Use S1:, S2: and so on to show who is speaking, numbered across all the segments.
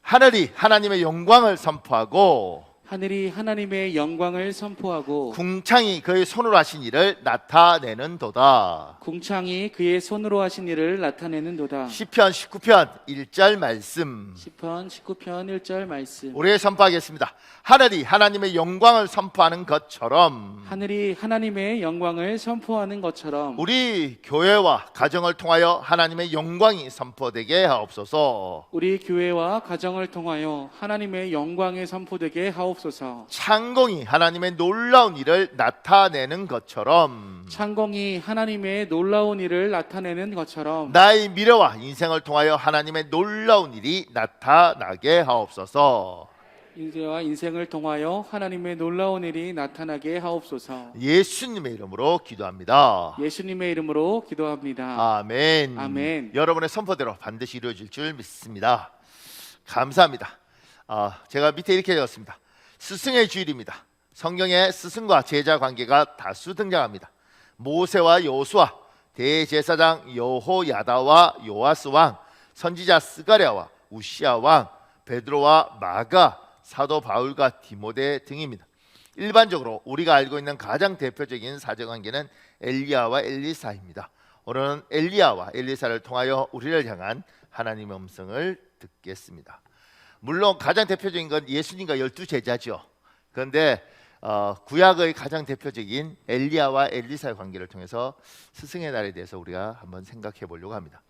S1: 하늘이 하나님의 영광을 선포하고
S2: 하늘이 하나님의 영광을 선포하고
S1: 궁창이 그의 손으로 하신 일을 나타내는도다.
S2: 궁창이 그의 손으로 하신 일을 나타내는도다.
S1: 시편 19편 1절 말씀
S2: 시편 19편 1절 말씀.
S1: 우리 선포하겠습니다. 하늘이 하나님의 영광을 선포하는 것처럼
S2: 하늘이 하나님의 영광을 선포하는 것처럼
S1: 우리 교회와 가정을 통하여 하나님의 영광이 선포되게 하옵소서.
S2: 우리 교회와 가정을 통하여 하나님의 영광이 선포되게 하옵소서.
S1: 창공이 하나님의 놀라운 일을 나타내는 것처럼
S2: 창공이 하나님의 놀라운 일을 나타내는 것처럼
S1: 나의 미래와 인생을 통하여 하나님의 놀라운 일이 나타나게 하옵소서.
S2: 인생과 인생을 통하여 하나님의 놀라운 일이 나타나게 하옵소서.
S1: 예수님의 이름으로 기도합니다.
S2: 예수님의 이름으로 기도합니다.
S1: 아멘.
S2: 아멘.
S1: 여러분의 선포대로 반드시 이루어질 줄 믿습니다. 감사합니다. 제가 밑에 이렇게 적었습니다. 스승의 주일입니다. 성경에 스승과 제자 관계가 다수 등장합니다. 모세와 여호수아, 대제사장 여호야다와 요아스 왕, 선지자 스가랴와 우시야 왕, 베드로와 마가, 사도 바울과 디모데 등입니다. 일반적으로 우리가 알고 있는 가장 대표적인 사제관계는 엘리야와 엘리사입니다. 오늘은 엘리야와 엘리사를 통하여 우리를 향한 하나님의 음성을 듣겠습니다. 물론 가장 대표적인 건 예수님과 12제자죠. 그런데 구약의 가장 대표적인 엘리야와 엘리사의 관계를 통해서 스승의 날에 대해서 우리가 한번 생각해 보려고 합니다.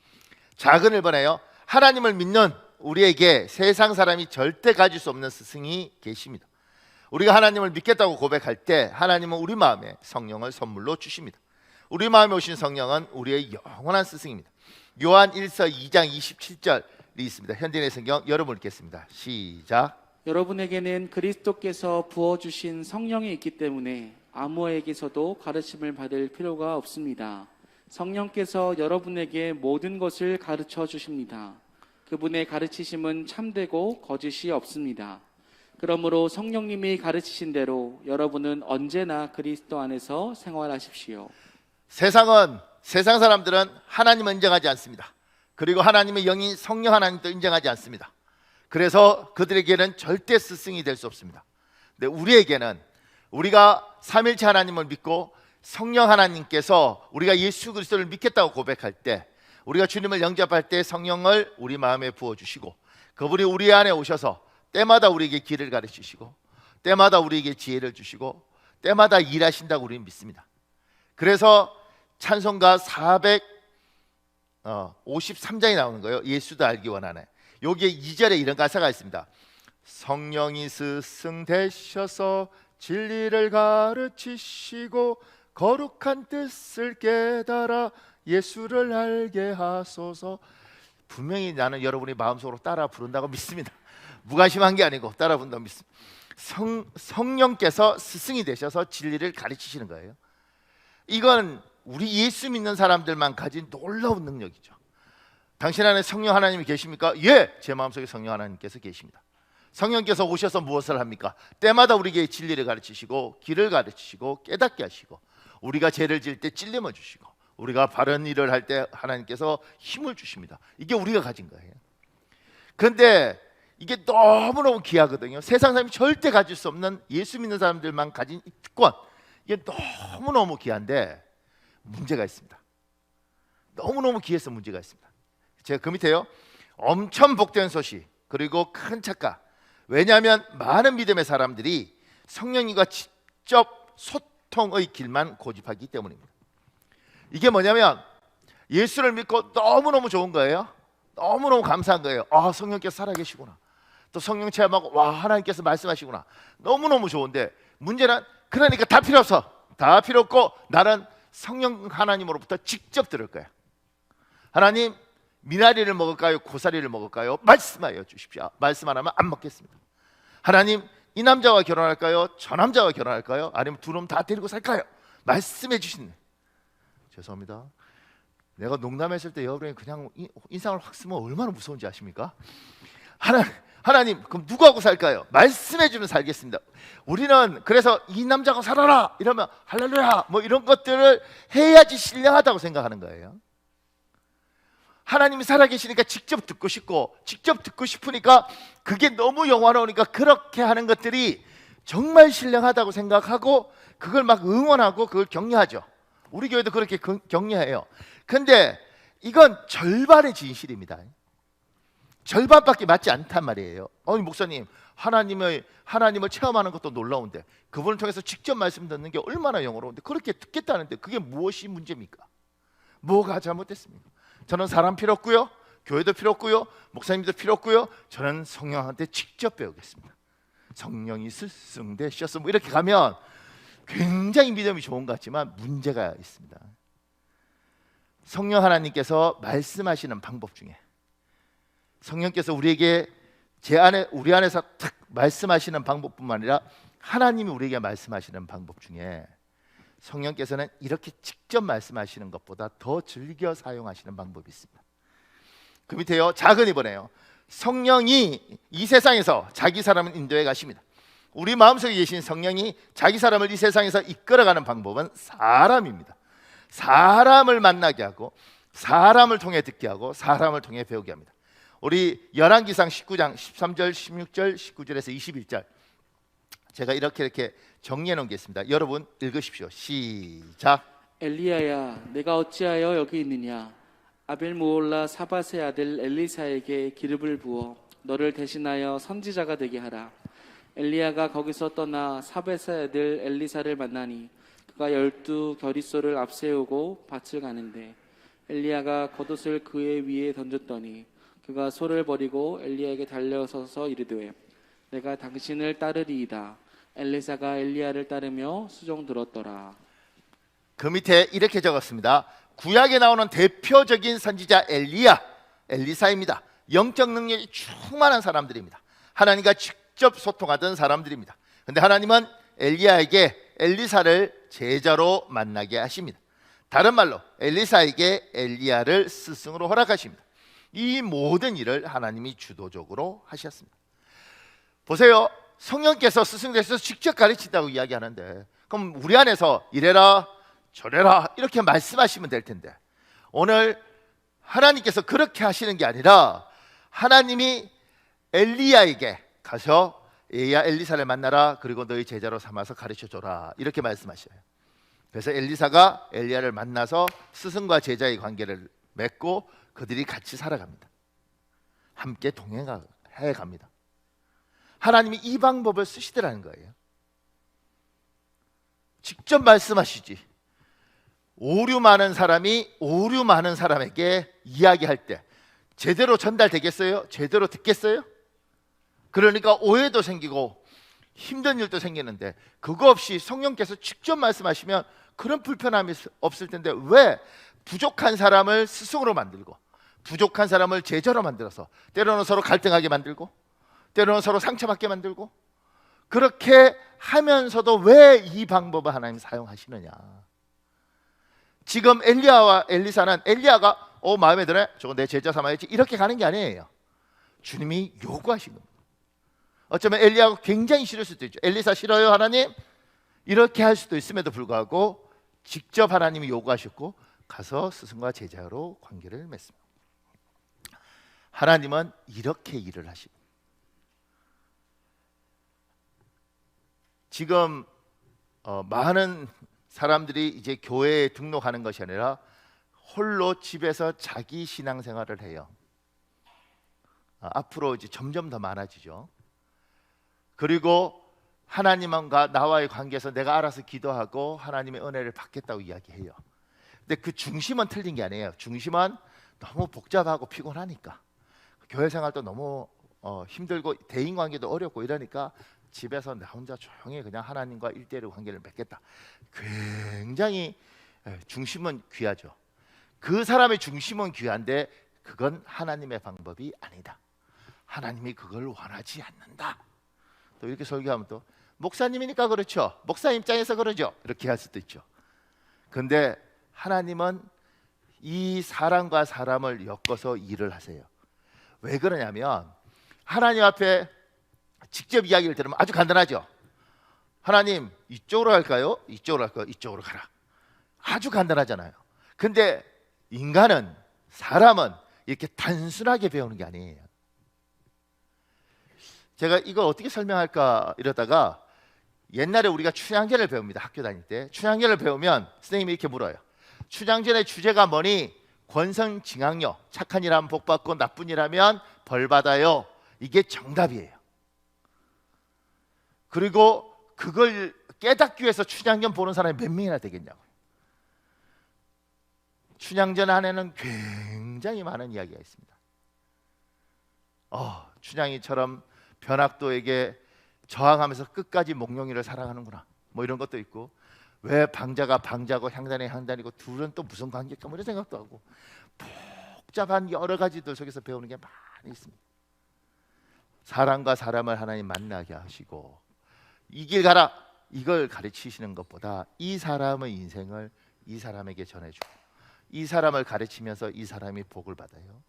S1: 작은 1번에요. 하나님을 믿는 우리에게 세상 사람이 절대 가질 수 없는 스승이 계십니다. 우리가 하나님을 믿겠다고 고백할 때 하나님은 우리 마음에 성령을 선물로 주십니다. 우리 마음에 오신 성령은 우리의 영원한 스승입니다. 요한 1서 2장 27절이 있습니다. 현대인의 성경 여러분 읽겠습니다. 시작.
S2: 여러분에게는 그리스도께서 부어주신 성령이 있기 때문에 아무에게서도 가르침을 받을 필요가 없습니다. 성령께서 여러분에게 모든 것을 가르쳐 주십니다. 그분의 가르치심은 참되고 거짓이 없습니다. 그러므로 성령님이 가르치신 대로 여러분은 언제나 그리스도 안에서 생활하십시오.
S1: 세상 사람들은 하나님을 인정하지 않습니다. 그리고 하나님의 영인 성령 하나님도 인정하지 않습니다. 그래서 그들에게는 절대 스승이 될 수 없습니다. 근데 우리에게는 우리가 삼일체 하나님을 믿고 성령 하나님께서 우리가 예수 그리스도를 믿겠다고 고백할 때, 우리가 주님을 영접할 때 성령을 우리 마음에 부어주시고 그분이 우리 안에 오셔서 때마다 우리에게 길을 가르치시고 때마다 우리에게 지혜를 주시고 때마다 일하신다고 우리는 믿습니다. 그래서 찬송가 453장이 나오는 거예요. 예수도 알기 원하네. 여기에 2절에 이런 가사가 있습니다. 성령이 스승 되셔서 진리를 가르치시고 거룩한 뜻을 깨달아 예수를 알게 하소서. 분명히 나는 여러분이 마음속으로 따라 부른다고 믿습니다. 무관심한 게 아니고 따라 부른다고 믿습니다. 성령께서 스승이 되셔서 진리를 가르치시는 거예요. 이건 우리 예수 믿는 사람들만 가진 놀라운 능력이죠. 당신 안에 성령 하나님이 계십니까? 예, 제 마음속에 성령 하나님께서 계십니다. 성령께서 오셔서 무엇을 합니까? 때마다 우리에게 진리를 가르치시고 길을 가르치시고 깨닫게 하시고 우리가 죄를 지을 때 찔림을 주시고 우리가 바른 일을 할 때 하나님께서 힘을 주십니다. 이게 우리가 가진 거예요. 그런데 이게 너무너무 귀하거든요. 세상 사람이 절대 가질 수 없는 예수 믿는 사람들만 가진 이 특권, 이게 너무너무 귀한데 문제가 있습니다. 너무너무 귀해서 문제가 있습니다. 제가 그 밑에요, 엄청 복된 소식 그리고 큰 착각. 왜냐하면 많은 믿음의 사람들이 성령님과 직접 소통의 길만 고집하기 때문입니다. 이게 뭐냐면 예수를 믿고 너무너무 좋은 거예요. 너무너무 감사한 거예요. 아, 성령께서 살아계시구나. 또 성령 체험하고 와, 하나님께서 말씀하시구나. 너무너무 좋은데 문제는 그러니까 다 필요 없어. 다 필요 없고 나는 성령 하나님으로부터 직접 들을 거야. 하나님, 미나리를 먹을까요? 고사리를 먹을까요? 말씀하여 주십시오. 말씀 안 하면 안 먹겠습니다. 하나님, 이 남자와 결혼할까요? 저 남자와 결혼할까요? 아니면 두 놈 다 데리고 살까요? 말씀해 주시네. 죄송합니다. 내가 농담했을 때 여러분이 그냥 인상을 확 쓰면 얼마나 무서운지 아십니까? 하나님, 그럼 누구하고 살까요? 말씀해 주면 살겠습니다. 우리는 그래서 이 남자가 살아라 이러면 할렐루야 뭐 이런 것들을 해야지 신령하다고 생각하는 거예요. 하나님이 살아계시니까 직접 듣고 싶고, 직접 듣고 싶으니까 그게 너무 영화로우니까 그렇게 하는 것들이 정말 신령하다고 생각하고 그걸 막 응원하고 그걸 격려하죠. 우리 교회도 그렇게 격려해요. 근데 이건 절반의 진실입니다. 절반밖에 맞지 않단 말이에요. 목사님, 하나님을 체험하는 것도 놀라운데 그분을 통해서 직접 말씀 듣는 게 얼마나 영어로운데 그렇게 듣겠다는데 그게 무엇이 문제입니까? 뭐가 잘못됐습니까? 저는 사람 필요 없고요, 교회도 필요 없고요, 목사님도 필요 없고요. 저는 성령한테 직접 배우겠습니다. 성령이 스승되셨어 뭐 이렇게 가면 굉장히 믿음이 좋은 것 같지만 문제가 있습니다. 성령 하나님께서 말씀하시는 방법 중에 성령께서 우리에게 우리 안에서 탁 말씀하시는 방법뿐만 아니라 하나님이 우리에게 말씀하시는 방법 중에 성령께서는 이렇게 직접 말씀하시는 것보다 더 즐겨 사용하시는 방법이 있습니다. 그 밑에요, 작은 2번에요. 성령이 이 세상에서 자기 사람을 인도해 가십니다. 우리 마음속에 계신 성령이 자기 사람을 이 세상에서 이끌어가는 방법은 사람입니다. 사람을 만나게 하고 사람을 통해 듣게 하고 사람을 통해 배우게 합니다. 우리 열왕기상 19장 13절 16절 19절에서 21절 제가 이렇게 정리해 놓은 게 있습니다. 여러분 읽으십시오. 시작.
S2: 엘리야야, 내가 어찌하여 여기 있느냐? 아벨 무올라 사밧의 아들 엘리사에게 기름을 부어 너를 대신하여 선지자가 되게 하라. 엘리야가 거기서 떠나 사밧의 아들 엘리사를 만나니 그가 12 겨릿소를 앞세우고 밭을 가는데 엘리야가 겉옷을 그의 위에 던졌더니 그가 소를 버리고 엘리야에게 달려서서 이르되 내가 당신을 따르리이다. 엘리사가 엘리야를 따르며 수종 들었더라.
S1: 그 밑에 이렇게 적었습니다. 구약에 나오는 대표적인 선지자 엘리사입니다. 영적 능력이 충만한 사람들입니다. 하나님과 직접 소통하던 사람들입니다. 그런데 하나님은 엘리야에게 엘리사를 제자로 만나게 하십니다. 다른 말로 엘리사에게 엘리야를 스승으로 허락하십니다. 이 모든 일을 하나님이 주도적으로 하셨습니다. 보세요, 성령께서 스승 되셔서 직접 가르친다고 이야기하는데 그럼 우리 안에서 이래라 저래라 이렇게 말씀하시면 될 텐데 오늘 하나님께서 그렇게 하시는 게 아니라 하나님이 엘리야에게 가서 엘리사를 만나라, 그리고 너희 제자로 삼아서 가르쳐줘라 이렇게 말씀하셔요. 그래서 엘리사가 엘리야를 만나서 스승과 제자의 관계를 맺고 그들이 같이 살아갑니다. 함께 동행해 갑니다. 하나님이 이 방법을 쓰시더라는 거예요. 직접 말씀하시지. 오류 많은 사람이 오류 많은 사람에게 이야기할 때 제대로 전달되겠어요? 제대로 듣겠어요? 그러니까 오해도 생기고 힘든 일도 생기는데 그거 없이 성령께서 직접 말씀하시면 그런 불편함이 없을 텐데 왜 부족한 사람을 스승으로 만들고 부족한 사람을 제자로 만들어서 때로는 서로 갈등하게 만들고 때로는 서로 상처받게 만들고 그렇게 하면서도 왜 이 방법을 하나님이 사용하시느냐. 지금 엘리야와 엘리사는 엘리야가 마음에 드네, 저거 내 제자 삼아야지 이렇게 가는 게 아니에요. 주님이 요구하신 겁니다. 어쩌면 엘리야가 굉장히 싫을 수도 있죠. 엘리사 싫어요 하나님? 이렇게 할 수도 있음에도 불구하고 직접 하나님이 요구하셨고 가서 스승과 제자로 관계를 맺습니다. 하나님은 이렇게 일을 하십니다. 지금 많은 사람들이 이제 교회에 등록하는 것이 아니라 홀로 집에서 자기 신앙생활을 해요. 앞으로 이제 점점 더 많아지죠. 그리고 하나님과 나와의 관계에서 내가 알아서 기도하고 하나님의 은혜를 받겠다고 이야기해요. 근데 그 중심은 틀린 게 아니에요. 중심은 너무 복잡하고 피곤하니까 교회 생활도 너무 힘들고 대인관계도 어렵고 이러니까 집에서 나 혼자 조용히 그냥 하나님과 1대1 관계를 맺겠다. 굉장히 중심은 귀하죠. 그 사람의 중심은 귀한데 그건 하나님의 방법이 아니다. 하나님이 그걸 원하지 않는다. 또 이렇게 설교하면 또 목사님이니까 그렇죠. 목사 입장에서 그러죠. 이렇게 할 수도 있죠. 그런데 하나님은 이 사람과 사람을 엮어서 일을 하세요. 왜 그러냐면 하나님 앞에 직접 이야기를 들으면 아주 간단하죠. 하나님 이쪽으로 갈까요? 이쪽으로 갈까요? 이쪽으로 가라. 아주 간단하잖아요. 근데 인간은, 사람은 이렇게 단순하게 배우는 게 아니에요. 제가 이거 어떻게 설명할까 이러다가 옛날에 우리가 춘향전을 배웁니다. 학교 다닐 때 춘향전을 배우면 선생님이 이렇게 물어요. 춘향전의 주제가 뭐니? 권선징악요. 착한 일 하면 복 받고 나쁜 일 하면 벌 받아요. 이게 정답이에요. 그리고 그걸 깨닫기 위해서 춘향전 보는 사람이 몇 명이나 되겠냐고요. 춘향전 안에는 굉장히 많은 이야기가 있습니다. 춘향이처럼 변학도에게 저항하면서 끝까지 몽룡이를 사랑하는구나, 뭐 이런 것도 있고, 왜 방자가 방자고 향단이 향단이고 둘은 또 무슨 관계일까, 뭐 이런 생각도 하고, 복잡한 여러 가지들 속에서 배우는 게 많이 있습니다. 사람과 사람을 하나님 만나게 하시고 이 길 가라, 이걸 가르치시는 것보다 이 사람의 인생을 이 사람에게 전해주고 이 사람을 가르치면서 이 사람이 복을 받아요.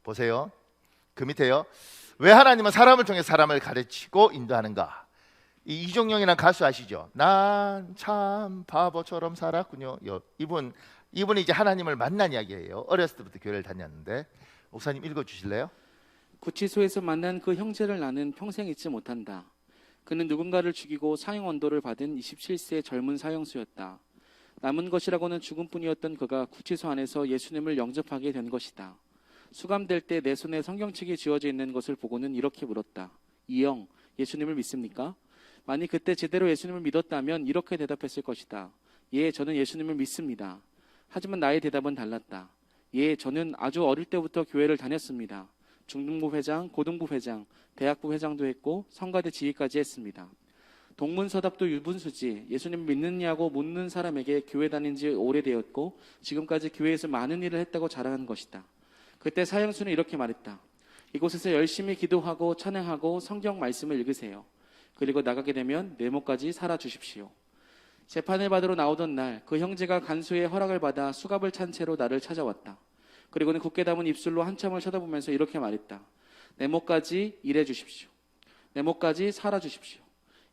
S1: 보세요, 그 밑에요. 왜 하나님은 사람을 통해 사람을 가르치고 인도하는가? 이 이종영이라는 가수 아시죠? 난 참 바보처럼 살았군요. 이분이 이제 하나님을 만난 이야기예요. 어렸을 때부터 교회를 다녔는데, 목사님 읽어주실래요?
S2: 구치소에서 만난 그 형제를 나는 평생 잊지 못한다. 그는 누군가를 죽이고 사형 언도를 받은 27세 젊은 사형수였다. 남은 것이라고는 죽음뿐이었던 그가 구치소 안에서 예수님을 영접하게 된 것이다. 수감될 때 내 손에 성경책이 쥐어져 있는 것을 보고는 이렇게 물었다. 이 형, 예수님을 믿습니까? 만약 그때 제대로 예수님을 믿었다면 이렇게 대답했을 것이다. 예, 저는 예수님을 믿습니다. 하지만 나의 대답은 달랐다. 예, 저는 아주 어릴 때부터 교회를 다녔습니다. 중등부 회장, 고등부 회장, 대학부 회장도 했고 성가대 지휘까지 했습니다. 동문서답도 유분수지. 예수님 믿느냐고 묻는 사람에게 교회 다닌 지 오래되었고 지금까지 교회에서 많은 일을 했다고 자랑한 것이다. 그때 사형수는 이렇게 말했다. 이곳에서 열심히 기도하고 찬양하고 성경 말씀을 읽으세요. 그리고 나가게 되면 네모까지 살아주십시오. 재판을 받으러 나오던 날 그 형제가 간수의 허락을 받아 수갑을 찬 채로 나를 찾아왔다. 그리고는 굳게 담은 입술로 한참을 쳐다보면서 이렇게 말했다. 네모까지 일해주십시오. 네모까지 살아주십시오.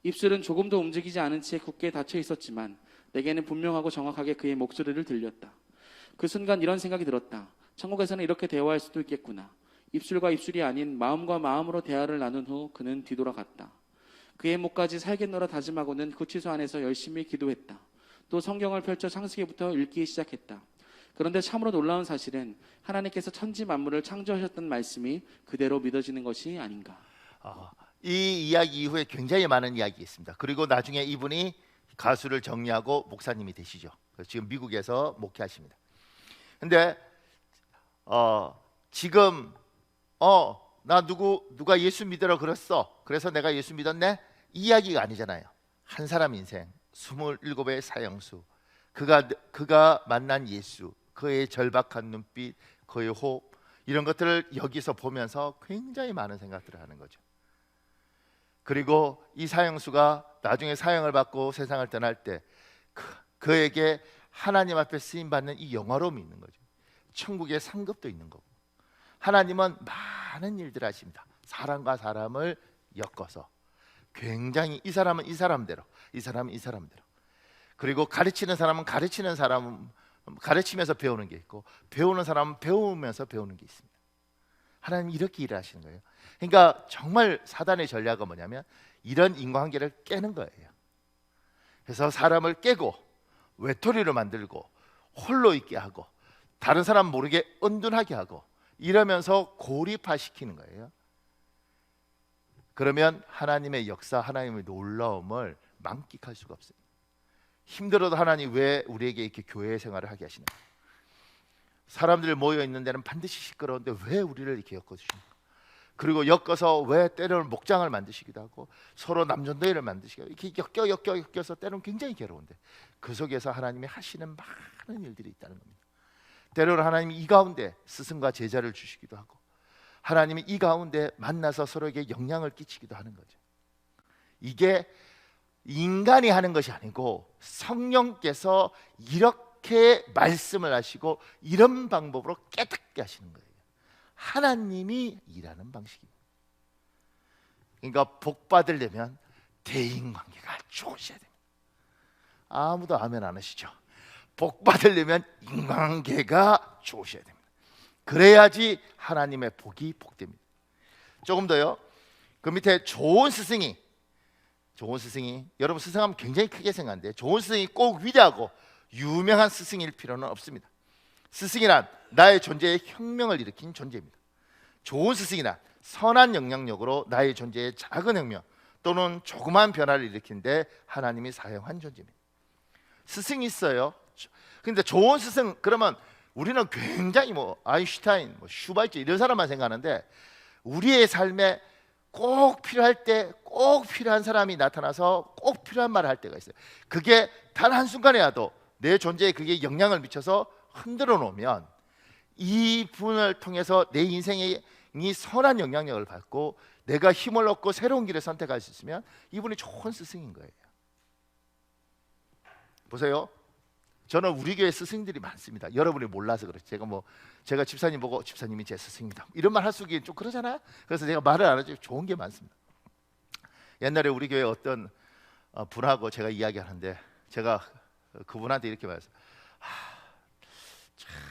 S2: 입술은 조금도 움직이지 않은 채 굳게 닫혀 있었지만 내게는 분명하고 정확하게 그의 목소리를 들렸다. 그 순간 이런 생각이 들었다. 천국에서는 이렇게 대화할 수도 있겠구나. 입술과 입술이 아닌 마음과 마음으로 대화를 나눈 후 그는 뒤돌아갔다. 그의 목까지 살겠노라 다짐하고는 구치소 안에서 열심히 기도했다. 또 성경을 펼쳐 창세기부터 읽기 시작했다. 그런데 참으로 놀라운 사실은 하나님께서 천지 만물을 창조하셨던 말씀이 그대로 믿어지는 것이 아닌가.
S1: 이 이야기 이후에 굉장히 많은 이야기 있습니다. 그리고 나중에 이분이 가수를 정리하고 목사님이 되시죠. 지금 미국에서 목회하십니다. 근데 지금 나 누가 예수 믿으라 그랬어, 그래서 내가 예수 믿었네, 이 이야기가 아니잖아요. 한 사람 인생, 27의 사형수, 그가 만난 예수, 그의 절박한 눈빛, 그의 호흡, 이런 것들을 여기서 보면서 굉장히 많은 생각들을 하는 거죠. 그리고 이 사형수가 나중에 사형을 받고 세상을 떠날 때 그에게 하나님 앞에 쓰임 받는 이 영화로움이 있는 거죠. 천국의 상급도 있는 거고, 하나님은 많은 일들을 하십니다. 사람과 사람을 엮어서 굉장히, 이 사람은 이 사람대로, 이 사람은 이 사람대로, 그리고 가르치는 사람은 가르치면서 배우는 게 있고, 배우는 사람은 배우면서 배우는 게 있습니다. 하나님 이렇게 일을 하시는 거예요. 그러니까 정말 사단의 전략은 뭐냐면 이런 인과관계를 깨는 거예요. 그래서 사람을 깨고 외톨이로 만들고 홀로 있게 하고 다른 사람 모르게 은둔하게 하고 이러면서 고립화시키는 거예요. 그러면 하나님의 역사, 하나님의 놀라움을 만끽할 수가 없어요. 힘들어도 하나님 왜 우리에게 이렇게 교회 생활을 하게 하시나? 사람들 모여 있는 데는 반드시 시끄러운데 왜 우리를 이렇게 엮어주십니까? 그리고 엮어서 왜 때로는 목장을 만드시기도 하고 서로 남존대회를 만드시기도 하고 이렇게 엮여서 때로는 굉장히 괴로운데 그 속에서 하나님이 하시는 많은 일들이 있다는 겁니다. 때로는 하나님이 이 가운데 스승과 제자를 주시기도 하고 하나님이 이 가운데 만나서 서로에게 영향을 끼치기도 하는 거죠. 이게 인간이 하는 것이 아니고 성령께서 이렇게 말씀을 하시고 이런 방법으로 깨닫게 하시는 거예요. 하나님이 일하는 방식입니다. 그러니까 복 받으려면 대인관계가 좋으셔야 됩니다. 아무도 아멘 안 하시죠? 복 받으려면 인간관계가 좋으셔야 됩니다. 그래야지 하나님의 복이 복됩니다. 조금 더요. 그 밑에 좋은 스승이 여러분 스승하면 굉장히 크게 생각하는데 좋은 스승이 꼭 위대하고 유명한 스승일 필요는 없습니다. 스승이란 나의 존재에 혁명을 일으킨 존재입니다. 좋은 스승이란 선한 영향력으로 나의 존재에 작은 혁명 또는 조그만 변화를 일으키는데 하나님이 사용한 존재입니다. 스승이 있어요. 근데 좋은 스승 그러면 우리는 굉장히 뭐 아인슈타인, 뭐 슈바이처 이런 사람만 생각하는데 우리의 삶에 꼭 필요할 때 꼭 필요한 사람이 나타나서 꼭 필요한 말을 할 때가 있어요. 그게 단 한순간에라도 내 존재에 그게 영향을 미쳐서 흔들어 놓으면 이 분을 통해서 내 인생이 선한 영향력을 받고 내가 힘을 얻고 새로운 길을 선택할 수 있으면 이분이 좋은 스승인 거예요. 보세요. 저는 우리 교회 스승들이 많습니다. 여러분이 몰라서 그렇죠. 제가 집사님 보고 집사님이 제 스승입니다 이런 말 할 수 있긴 좀 그러잖아요. 그래서 제가 말을 안 하죠. 좋은 게 많습니다. 옛날에 우리 교회 어떤 분하고 제가 이야기하는데 제가 그분한테 이렇게 말했어요.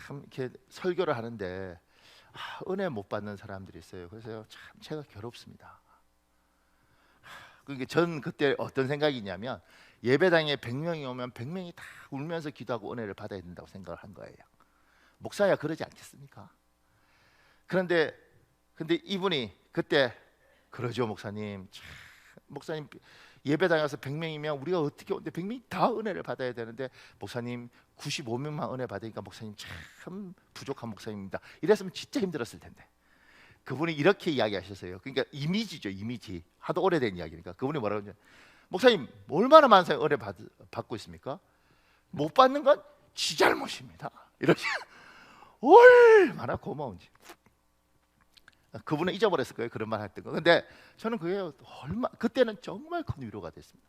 S1: 참 이렇게 설교를 하는데 은혜 못 받는 사람들이 있어요. 그래서 참 제가 괴롭습니다. 그러니까 전 그때 어떤 생각이냐면 예배당에 100명이 오면 100명이 다 울면서 기도하고 은혜를 받아야 된다고 생각을 한 거예요. 목사야 그러지 않겠습니까? 근데 이분이 그때 그러죠 목사님. 참, 목사님 예배당에 와서 100명이면 우리가 어떻게 오는데 100명이 다 은혜를 받아야 되는데 목사님 95명만 은혜 받으니까 목사님 참 부족한 목사님입니다. 이랬으면 진짜 힘들었을 텐데 그분이 이렇게 이야기하셨어요. 그러니까 이미지죠. 이미지. 하도 오래된 이야기니까 그분이 뭐라고 하냐면 목사님 얼마나 많은 사람이 은혜 받고 있습니까? 못 받는 건 지 잘못입니다. 이렇게 얼마나 고마운지. 그분은 잊어버렸을 거예요. 그런 말 했던 거. 근데 저는 그게 그때는 정말 큰 위로가 됐습니다.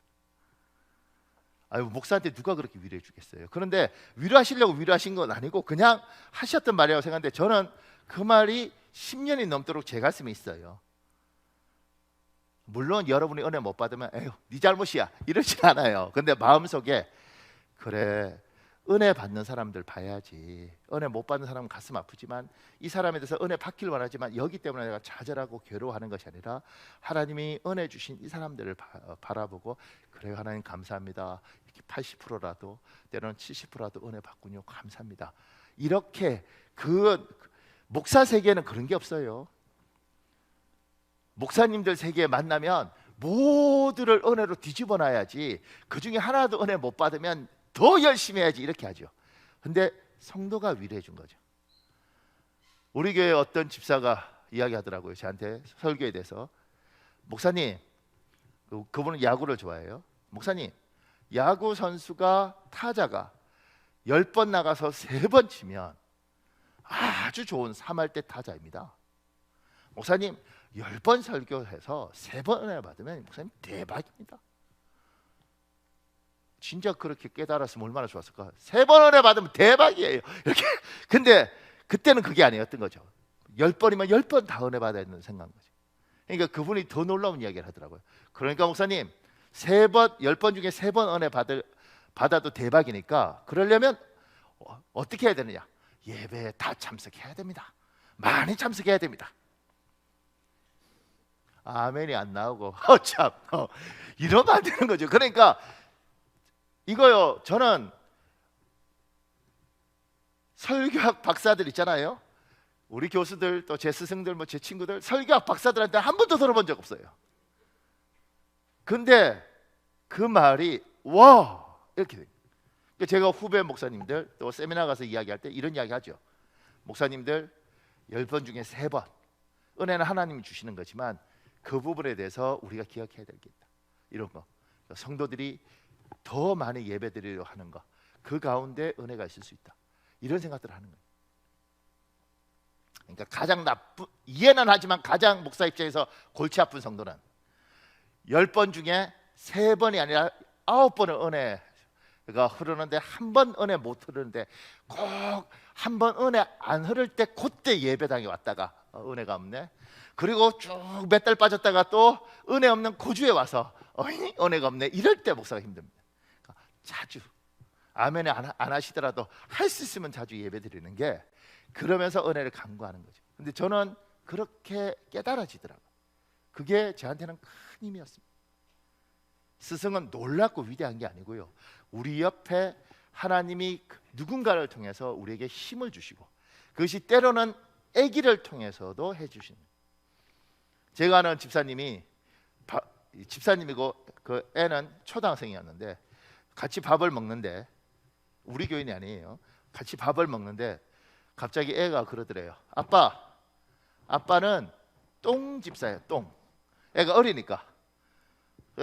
S1: 아유 목사한테 누가 그렇게 위로해 주겠어요. 그런데 위로하시려고 위로하신 건 아니고 그냥 하셨던 말이라고 생각하는데 저는 그 말이 10년이 넘도록 제 가슴에 있어요. 물론 여러분이 은혜 못 받으면 에휴 네 잘못이야 이러진 않아요. 근데 마음속에 그래 은혜 받는 사람들 봐야지. 은혜 못 받는 사람은 가슴 아프지만 이 사람에 대해서 은혜 받길 원하지만 여기 때문에 내가 좌절하고 괴로워하는 것이 아니라 하나님이 은혜 주신 이 사람들을 바라보고 그래 하나님 감사합니다. 이렇게 80%라도 때로는 70%라도 은혜 받군요. 감사합니다. 이렇게 그 목사 세계에는 그런 게 없어요. 목사님들 세계에 만나면 모두를 은혜로 뒤집어 놔야지 그 중에 하나도 은혜 못 받으면 더 열심히 해야지 이렇게 하죠. 근데 성도가 위로해 준 거죠. 우리 교회 어떤 집사가 이야기하더라고요. 저한테 설교에 대해서 목사님 그분은 야구를 좋아해요. 목사님 야구 선수가 타자가 10번 나가서 3번 치면 아주 좋은 3할 때 타자입니다. 목사님 10번 설교해서 3번 은혜 받으면 목사님 대박입니다. 진짜 그렇게 깨달았으면 얼마나 좋았을까. 3번 은혜 받으면 대박이에요. 이렇게. 근데 그때는 그게 아니었던 거죠. 10번이면 10번 다 은혜 받아야 된다는 생각인 거죠. 그러니까 그분이 더 놀라운 이야기를 하더라고요. 그러니까 목사님 10번 중에 3번 은혜 받아도 대박이니까 그러려면 어떻게 해야 되느냐. 예배에 다 참석해야 됩니다. 많이 참석해야 됩니다. 아멘이 안 나오고 참 이러면 안 되는 거죠. 그러니까 이거요. 저는 설교학 박사들 있잖아요. 우리 교수들 또 제 스승들 뭐 제 친구들 설교학 박사들한테 한 번도 들어본 적 없어요. 근데 그 말이 와 이렇게 돼요. 제가 후배 목사님들 또 세미나 가서 이야기할 때 이런 이야기 하죠. 목사님들 10번 중에 3번 은혜는 하나님이 주시는 거지만 그 부분에 대해서 우리가 기억해야 될 게 있다. 이런 거 성도들이 더 많이 예배드리려 하는 거 그 가운데 은혜가 있을 수 있다. 이런 생각들을 하는 거예요. 그러니까 가장 이해는 하지만 가장 목사 입장에서 골치 아픈 성도는 10번 중에 3번이 아니라 9번의 은혜가 흐르는데 한 번 은혜 못 흐르는데 꼭 한 번 은혜 안 흐를 때 그때 예배당에 왔다가 은혜가 없네. 그리고 쭉 몇 달 빠졌다가 또 은혜 없는 고주에 와서 은혜가 없네. 이럴 때 목사가 힘듭니다. 그러니까 자주 아멘을 안 하시더라도 할 수 있으면 자주 예배 드리는 게 그러면서 은혜를 간구하는 거죠. 근데 저는 그렇게 깨달아지더라고요. 그게 저한테는 큰 힘이었습니다. 스승은 놀랍고 위대한 게 아니고요, 우리 옆에 하나님이 누군가를 통해서 우리에게 힘을 주시고, 그것이 때로는 아기를 통해서도 해주시는. 제가 아는 집사님이고 그 애는 초등학생이었는데 같이 밥을 먹는데, 우리 교인이 아니에요, 같이 밥을 먹는데 갑자기 애가 그러더래요. 아빠는 똥 집사예요. 똥. 애가 어리니까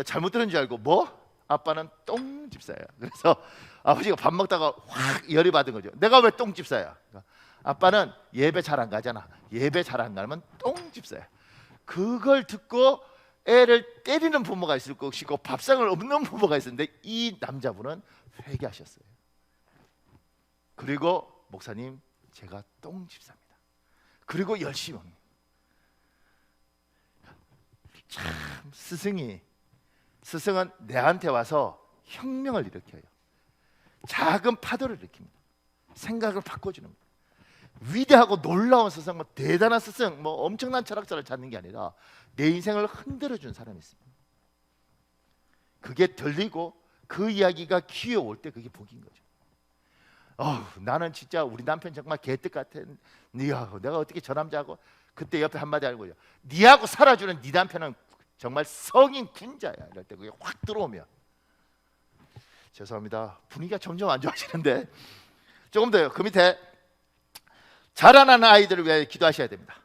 S1: 잘못 들은 줄 알고, 뭐? 아빠는 똥 집사야. 그래서 아버지가 밥 먹다가 확 열이 받은 거죠. 내가 왜 똥 집사야? 아빠는 예배 잘 안 가잖아. 예배 잘 안 가면 똥 집사야. 그걸 듣고 애를 때리는 부모가 있을 것이고 밥상을 없는 부모가 있었는데, 이 남자분은 회개하셨어요. 그리고 목사님, 제가 똥 집사입니다. 그리고 열심히 옵니다. 참, 스승은 내한테 와서 혁명을 일으켜요. 작은 파도를 일으킵니다. 생각을 바꿔주는 거예요. 위대하고 놀라운 스승, 대단한 스승, 엄청난 철학자를 찾는 게 아니라 내 인생을 흔들어준 사람이 있습니다. 그게 들리고 그 이야기가 귀에 올 때 그게 복인 거죠. 나는 진짜 우리 남편 정말 개떡 같은, 니하고 내가 어떻게 저 남자하고, 그때 옆에 한마디 하는 거죠. 니하고 살아주는 니 남편은 정말 성인 군자야. 이럴 때 그게 확 들어오면, 죄송합니다, 분위기가 점점 안 좋아지는데 조금 더요. 그 밑에 자라나는 아이들을 위해 기도하셔야 됩니다.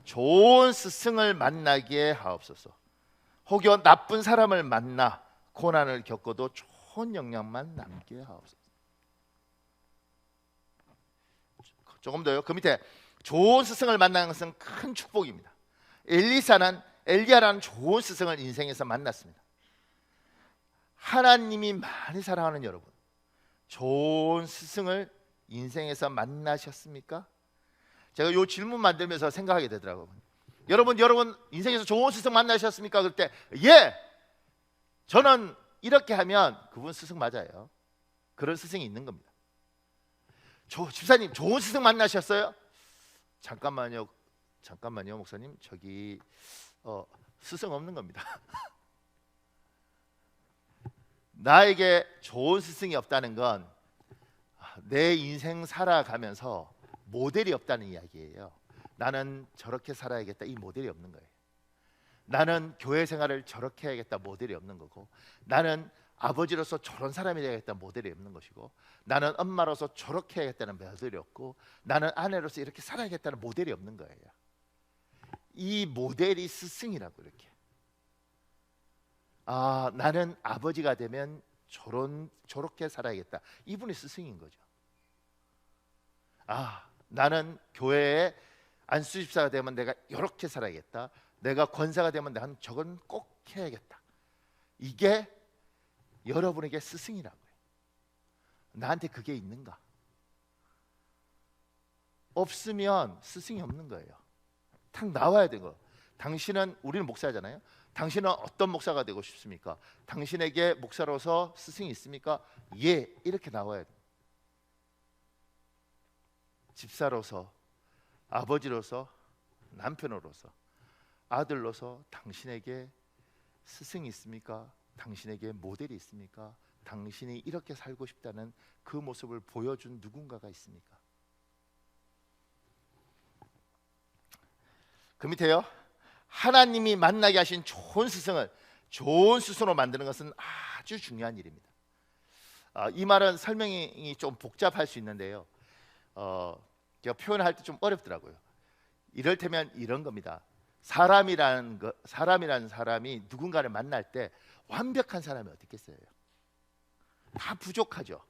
S1: 좋은 스승을 만나게 하옵소서. 혹여 나쁜 사람을 만나 고난을 겪어도 좋은 영향만 남게 하옵소서. 조금 더요. 그 밑에 좋은 스승을 만나는 것은 큰 축복입니다. 엘리야라는 좋은 스승을 인생에서 만났습니다. 하나님이 많이 사랑하는 여러분, 좋은 스승을 인생에서 만나셨습니까? 제가 이 질문 만들면서 생각하게 되더라고요. 여러분 인생에서 좋은 스승 만나셨습니까? 그럴 때 예! 저는 이렇게 하면 그분 스승 맞아요. 그런 스승이 있는 겁니다. 집사님, 좋은 스승 만나셨어요? 잠깐만요 목사님, 저기 스승 없는 겁니다. 나에게 좋은 스승이 없다는 건 내 인생 살아가면서 모델이 없다는 이야기예요. 나는 저렇게 살아야겠다, 이 모델이 없는 거예요. 나는 교회 생활을 저렇게 해야겠다, 모델이 없는 거고, 나는 아버지로서 저런 사람이 되야겠다, 모델이 없는 것이고, 나는 엄마로서 저렇게 해야겠다는 모델이 없고, 나는 아내로서 이렇게 살아야겠다는 모델이 없는 거예요. 이 모델이 스승이라고. 이렇게 나는 아버지가 되면 저렇게 살아야겠다, 이분이 스승인 거죠. 나는 교회에 안수집사가 되면 내가 이렇게 살아야겠다, 내가 권사가 되면 나는 저건 꼭 해야겠다, 이게 여러분에게 스승이라고요. 나한테 그게 있는가? 없으면 스승이 없는 거예요. 탁 나와야 되는 거. 우리는 목사잖아요. 당신은 어떤 목사가 되고 싶습니까? 당신에게 목사로서 스승이 있습니까? 예, 이렇게 나와야 돼요. 집사로서, 아버지로서, 남편으로서, 아들로서 당신에게 스승이 있습니까? 당신에게 모델이 있습니까? 당신이 이렇게 살고 싶다는 그 모습을 보여준 누군가가 있습니까? 그 밑에요, 하나님이 만나게 하신 좋은 스승을 좋은 스승으로 만드는 것은 아주 중요한 일입니다. 이 말은 설명이 좀 복잡할 수 있는데요, 제가 표현할 때 좀 어렵더라고요. 이를테면 이런 겁니다. 사람이라는 사람이 누군가를 만날 때 완벽한 사람이 어떻겠어요? 다 부족하죠.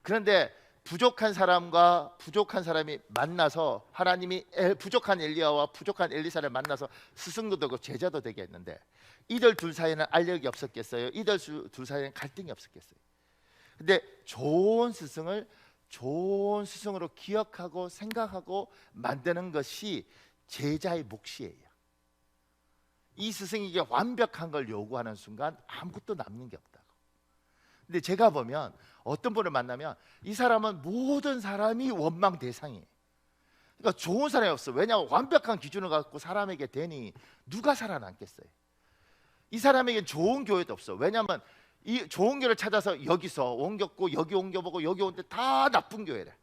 S1: 그런데 부족한 사람이 만나서, 하나님이 부족한 엘리야와 부족한 엘리사를 만나서 스승도 되고 제자도 되게 했는데, 이들 둘 사이에는 알력이 없었겠어요? 이들 둘 사이에는 갈등이 없었겠어요? 근데 좋은 스승을 좋은 스승으로 기억하고 생각하고 만드는 것이 제자의 몫이에요. 이 스승에게 완벽한 걸 요구하는 순간 아무것도 남는 게 없다고. 근데 제가 보면 어떤 분을 만나면 이 사람은 모든 사람이 원망 대상이에요. 그러니까 좋은 사람이 없어. 왜냐하면 완벽한 기준을 갖고 사람에게 대니 누가 살아남겠어요? 이 사람에겐 좋은 교회도 없어. 왜냐하면 이 좋은 교회를 찾아서 여기서 옮겼고 여기 옮겨보고 여기 온데 다 나쁜 교회래.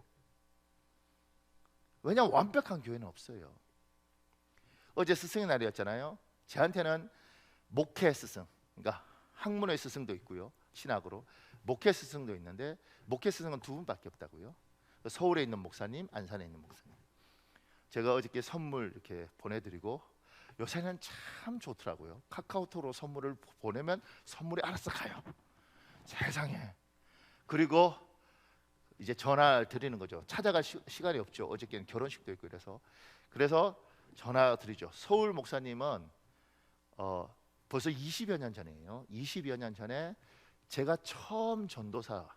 S1: 왜냐하면 완벽한 교회는 없어요. 어제 스승의 날이었잖아요. 저한테는 목회 스승, 그러니까 학문의 스승도 있고요, 신학으로 목회 스승도 있는데 목회 스승은 두 분밖에 없다고요. 서울에 있는 목사님, 안산에 있는 목사님. 제가 어저께 선물 이렇게 보내드리고, 요새는 참 좋더라고요. 카카오톡으로 선물을 보내면 선물이 알아서 가요. 세상에. 그리고 이제 전화 드리는 거죠. 찾아갈 시간이 없죠. 어저께는 결혼식도 있고 그래서 전화 드리죠. 서울 목사님은 벌써 20여 년 전이에요. 20여 년 전에 제가 처음 전도사,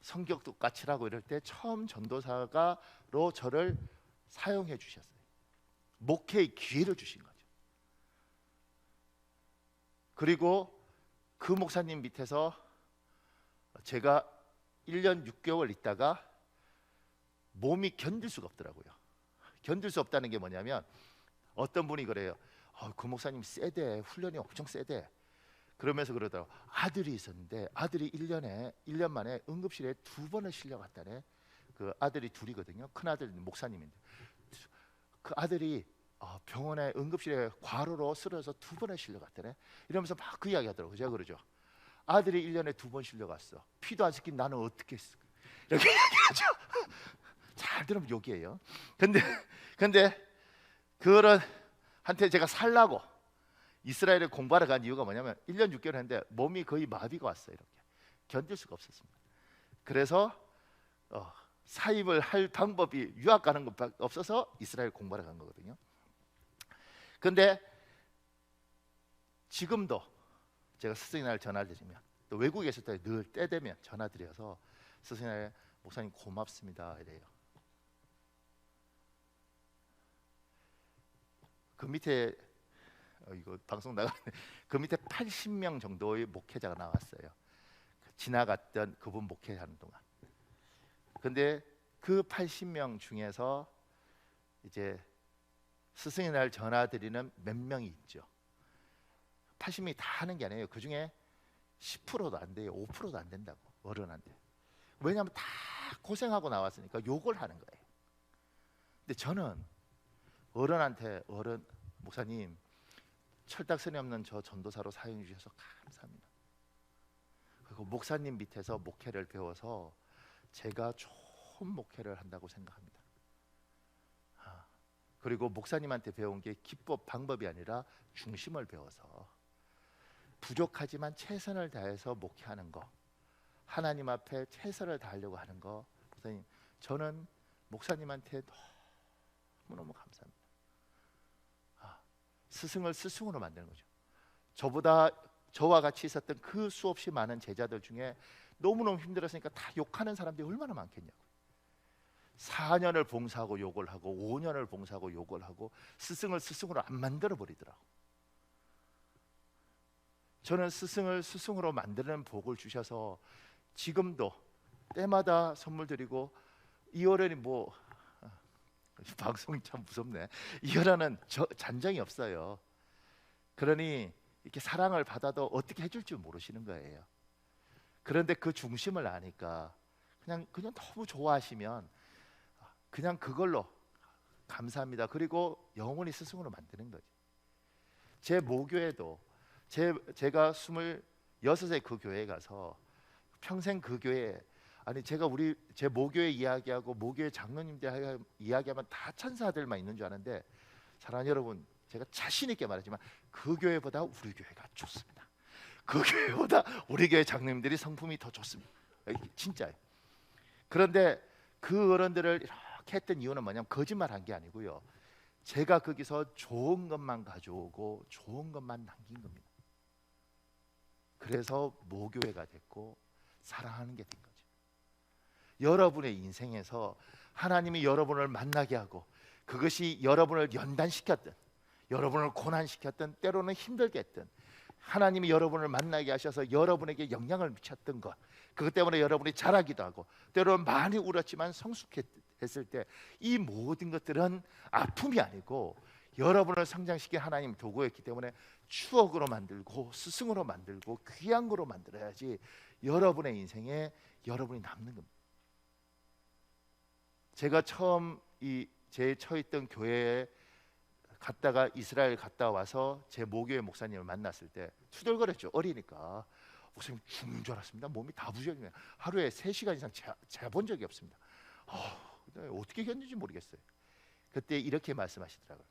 S1: 성격도 까칠하고 이럴 때 처음 전도사가로 저를 사용해 주셨어요. 목회의 기회를 주신 거죠. 그리고 그 목사님 밑에서 제가 1년 6개월 있다가 몸이 견딜 수가 없더라고요. 견딜 수 없다는 게 뭐냐면, 어떤 분이 그래요. 그 목사님 세대, 훈련이 엄청 세대. 그러면서 그러더라고. 아들이 있었는데 아들이 1년 만에 응급실에 2번을 실려갔다네. 그 아들이 둘이거든요. 큰 아들 목사님인데 그 아들이 병원에 응급실에 과로로 쓰러져서 2번을 실려갔다네. 이러면서 막 그 이야기 하더라고요. 제가 그러죠. 아들이 1년에 2번 실려갔어. 피도 안 섞인 나는 어떻게 했어? 이렇게 얘기하죠. 잘 들으면 욕이에요. 근데 그런 한테 제가 살라고 이스라엘에 공부하러 간 이유가 뭐냐면 1년 6개월 했는데 몸이 거의 마비가 왔어요. 이렇게 견딜 수가 없었습니다. 그래서 사입을 할 방법이 유학 가는 것밖에 없어서 이스라엘 공부하러 간 거거든요. 근데 지금도 제가 스승의 날 전화를 드리면, 또 외국에 있을 때 늘 때 되면 전화 드려서 스승의 날 목사님 고맙습니다 이래요. 그 밑에 이거 방송 나가는데 그 밑에 80명 정도의 목회자가 나왔어요. 지나갔던 그분 목회하는 동안. 근데 그 80명 중에서 이제 스승의 날 전화 드리는 몇 명이 있죠. 80명이 다 하는 게 아니에요. 그 중에 10%도 안 돼요. 5%도 안 된다고, 어른한테. 왜냐하면 다 고생하고 나왔으니까 욕을 하는 거예요. 근데 저는 어른한테, 어른 목사님 철딱서니 없는 저 전도사로 사용해 주셔서 감사합니다. 그리고 목사님 밑에서 목회를 배워서 제가 좋은 목회를 한다고 생각합니다. 그리고 목사님한테 배운 게 기법, 방법이 아니라 중심을 배워서 부족하지만 최선을 다해서 목회하는 거, 하나님 앞에 최선을 다하려고 하는 거, 목사님, 저는 목사님한테 너무너무 감사합니다. 스승을 스승으로 만드는 거죠. 저와 같이 있었던 그 수없이 많은 제자들 중에 너무너무 힘들었으니까 다 욕하는 사람들이 얼마나 많겠냐고요. 4년을 봉사하고 욕을 하고 5년을 봉사하고 욕을 하고 스승을 스승으로 안 만들어 버리더라고. 저는 스승을 스승으로 만드는 복을 주셔서 지금도 때마다 선물 드리고, 이월에는 뭐 방송이 참 무섭네. 이월에는 잔정이 없어요. 그러니 이렇게 사랑을 받아도 어떻게 해줄 줄 모르시는 거예요. 그런데 그 중심을 아니까 그냥 너무 좋아하시면 그냥 그걸로 감사합니다. 그리고 영원히 스승으로 만드는 거지. 제 모교에도 제가 26세 그 교회에 가서 평생 그 교회, 아니 제가 제 모교회 이야기하고 모교회 장로님들 이야기하면 다 천사들만 있는 줄 아는데, 사랑하는 여러분, 제가 자신 있게 말하지만 그 교회보다 우리 교회가 좋습니다. 그 교회보다 우리 교회 장로님들이 성품이 더 좋습니다. 진짜예요. 그런데 그 어른들을 이렇게 했던 이유는 뭐냐면 거짓말한 게 아니고요. 제가 거기서 좋은 것만 가져오고 좋은 것만 남긴 겁니다. 그래서 모교회가 됐고 사랑하는 게 된 거죠. 여러분의 인생에서 하나님이 여러분을 만나게 하고 그것이 여러분을 연단시켰든 여러분을 고난시켰든 때로는 힘들게 했든 하나님이 여러분을 만나게 하셔서 여러분에게 영향을 미쳤던 것, 그것 때문에 여러분이 자라기도 하고 때로는 많이 울었지만 성숙했든 했을 때 이 모든 것들은 아픔이 아니고 여러분을 성장시킨 하나님 도구였기 때문에 추억으로 만들고 스승으로 만들고 귀한 거로 만들어야지 여러분의 인생에 여러분이 남는 겁니다. 제가 처음 제 처했던 교회에 갔다가 이스라엘 갔다 와서 제 모교회 목사님을 만났을 때 투덜거렸죠. 어리니까. 목사님 죽는 줄 알았습니다. 몸이 다 부셔지네요. 하루에 3시간 이상 재본 적이 없습니다. 어떻게 견딘지 모르겠어요. 그때 이렇게 말씀하시더라고요.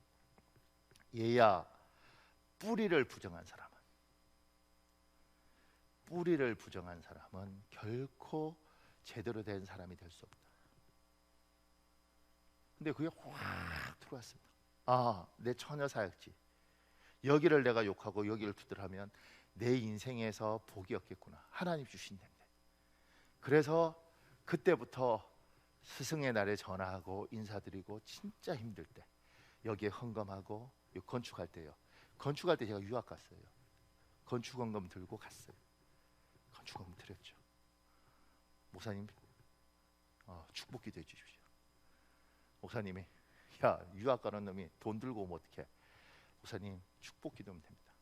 S1: 얘야, 뿌리를 부정한 사람은 결코 제대로 된 사람이 될 수 없다. 근데 그게 확 들어왔습니다. 내 처녀 사역지, 여기를 내가 욕하고 여기를 두드러하면 내 인생에서 복이 없겠구나. 하나님 주신 텐데. 그래서 그때부터 스승의 날에 전화하고 인사드리고 진짜 힘들 때 여기에 헌금하고 건축할 때요. 건축할 때 제가 유학 갔어요. 건축헌금 들고 갔어요. 건축헌금 드렸죠. 목사님 축복 기도해 주십시오. 목사님이 야, 유학 가는 놈이 돈 들고 오면 어떡해. 목사님 축복 기도하면 됩니다.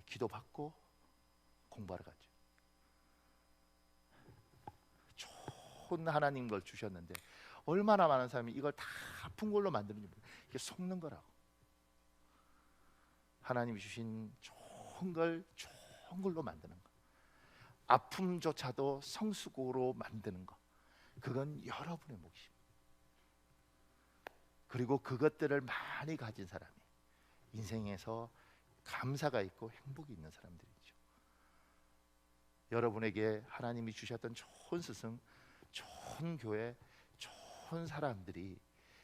S1: 기도 받고 공부하러 갔죠. 좋은 하나님 걸 주셨는데 얼마나 많은 사람이 이걸 다 아픈 걸로 만드는지 모르겠어요. 이게 속는 거라고. 하나님이 주신 좋은 걸로 만드는 거. 아픔조차도 성수고로 만드는 거. 그건 여러분의 몫입니다. 그리고 그것들을 많이 가진 사람이 인생에서 감사가 있고 행복이 있는 사람들이죠. 여러분에게 하나님이 주셨던 좋은 스승, 좋은 교회, 좋은 사람들이